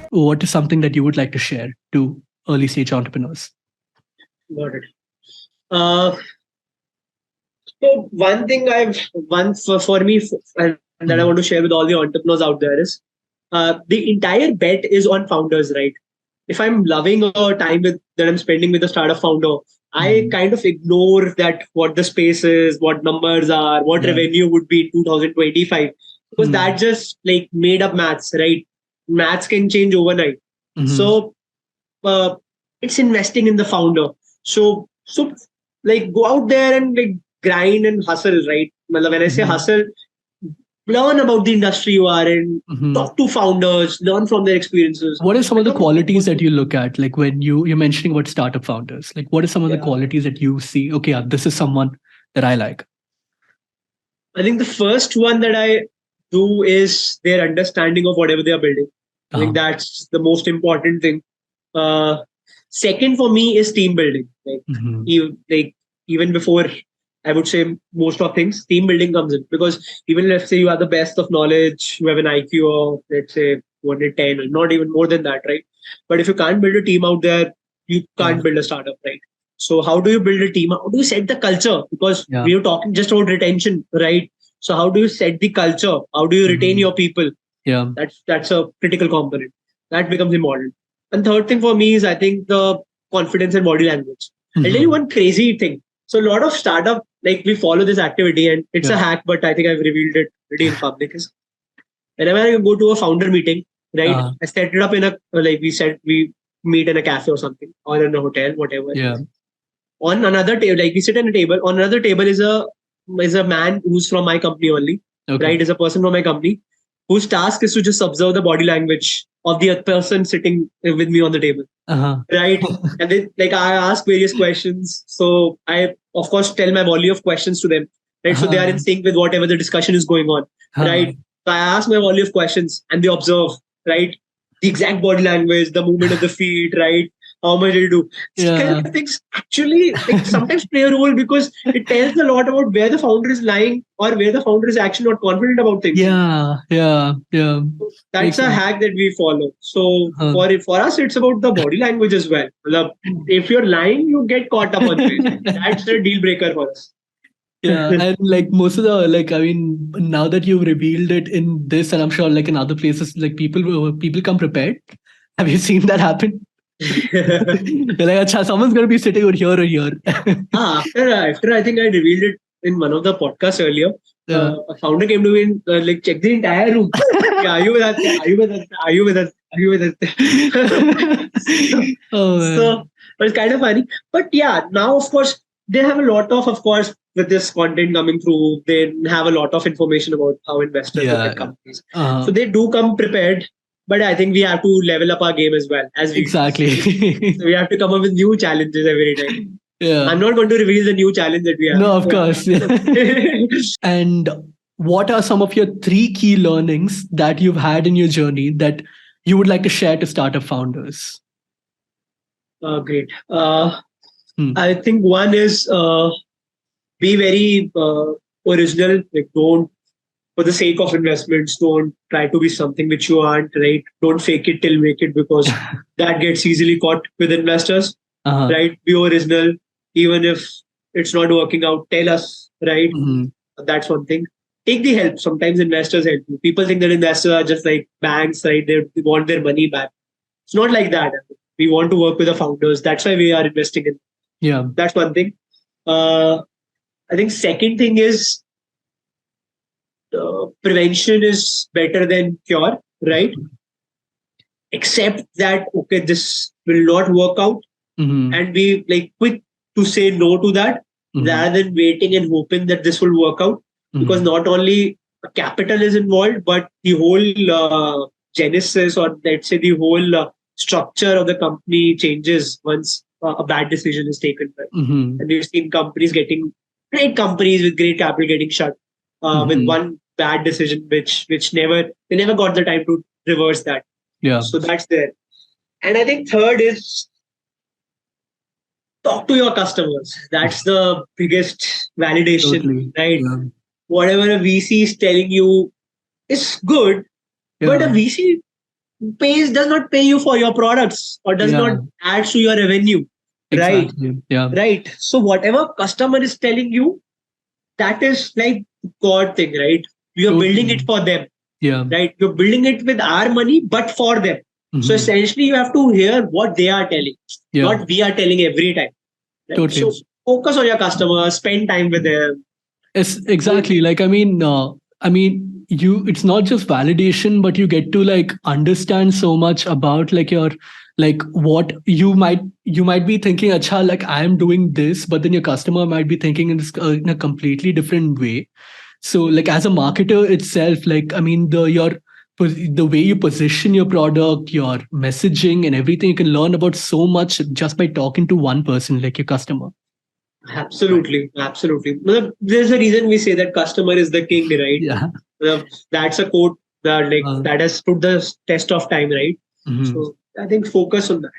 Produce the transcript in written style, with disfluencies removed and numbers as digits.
what is something that you would like to share to early stage entrepreneurs? Got it. Uh, so one thing for me and that I want to share with all the entrepreneurs out there is the entire bet is on founders, right? If I'm loving a time that I'm spending with a startup founder, I kind of ignore that what the space is, what numbers are, what revenue would be in 2025, because that just like made up maths, right? Maths can change overnight. So uh, it's investing in the founder. So like go out there and like grind and hustle, right? When I say hustle, learn about the industry you are in, talk to founders, learn from their experiences. What are some of the qualities that you look at? Like when you're mentioning about startup founders, like what are some of the qualities that you see? Okay, this is someone that I like. I think the first one that I do is their understanding of whatever they are building. I think that's the most important thing. Second for me is team building. Even before I would say most of things, team building comes in, because even let's say you are the best of knowledge, you have an IQ of let's say 110, or not even more than that, right? But if you can't build a team out there, you can't build a startup, right? So how do you build a team? How do you set the culture? Because we are talking just about retention, right? So how do you set the culture? How do you retain your people? Yeah, that's a critical component. That becomes important. And third thing for me is I think the confidence and body language. I'll tell you one crazy thing. So a lot of startup, like we follow this activity and it's a hack, but I think I've revealed it already in public. Is whenever you go to a founder meeting, right? I set it up in a, like we said, we meet in a cafe or something, or in a hotel, whatever. Yeah. On another table, like we sit at a table, on another table is a man who's from my company only, right? Is a person from my company whose task is to just observe the body language of the other person sitting with me on the table. Right. And then like I ask various questions. So I of course tell my volley of questions to them. Right. So they are in sync with whatever the discussion is going on. Right. So I ask my volley of questions and they observe, right? The exact body language, the movement of the feet, right? How much it'll do. These kind of things actually like, sometimes play a role, because it tells a lot about where the founder is lying or where the founder is actually not confident about things. Yeah. That's a hack that we follow. So for us, it's about the body language as well. If you're lying, you get caught up on it. That's a deal breaker for us. Yeah, and like most of the now that you've revealed it in this, and I'm sure like in other places, like people come prepared. Have you seen that happen? They're like, someone's going to be sitting over here or here. After I think I revealed it in one of the podcasts earlier, a founder came to me and like check the entire room. Are you with us? Are you with us? Are you with us? Are you with us? So it's kind of funny. But yeah, now of course they have a lot of course, with this content coming through, they have a lot of information about how investors look at companies. So they do come prepared. But I think we have to level up our game as well. Exactly. So we have to come up with new challenges every time. Yeah. I'm not going to reveal the new challenge that we have. No, of course. And what are some of your 3 key learnings that you've had in your journey that you would like to share to startup founders? Great. I think one is be very original. Like don't, for the sake of investments, don't try to be something which you aren't, right? Don't fake it till make it, because that gets easily caught with investors, right? Be original. Even if it's not working out, tell us, right? That's one thing. Take the help. Sometimes investors help you. People think that investors are just like banks, right? They want their money back. It's not like that. We want to work with the founders. That's why we are investing in. Yeah. That's one thing. I think second thing is, prevention is better than cure, right? Except that, okay, this will not work out, and be like quick to say no to that, rather than waiting and hoping that this will work out, because not only capital is involved, but the whole genesis, or let's say the whole structure of the company changes once a bad decision is taken. Right? And we've seen great companies with great capital getting shut. With one bad decision, which they never got the time to reverse that. Yeah. So that's there. And I think third is talk to your customers. That's the biggest validation, right? Yeah. Whatever a VC is telling you is good, but a VC does not pay you for your products or does not add to your revenue. Right. Exactly. Yeah. Right. So whatever customer is telling you, that is like God thing, right? We are building it for them. Yeah. Right. You're building it with our money, but for them. So essentially you have to hear what they are telling, not we are telling every time. Right? Totally. So focus on your customers, spend time with them. Yes, exactly. Like, I mean, it's not just validation, but you get to like understand so much about like your, like what you might be thinking, acha, like I am doing this, but then your customer might be thinking in a completely different way. So like as a marketer itself, like, I mean, the way you position your product, your messaging and everything, you can learn about so much just by talking to one person, like your customer. Absolutely. There's a reason we say that customer is the king, right? Yeah. That's a quote that that has stood the test of time, right? So I think focus on that.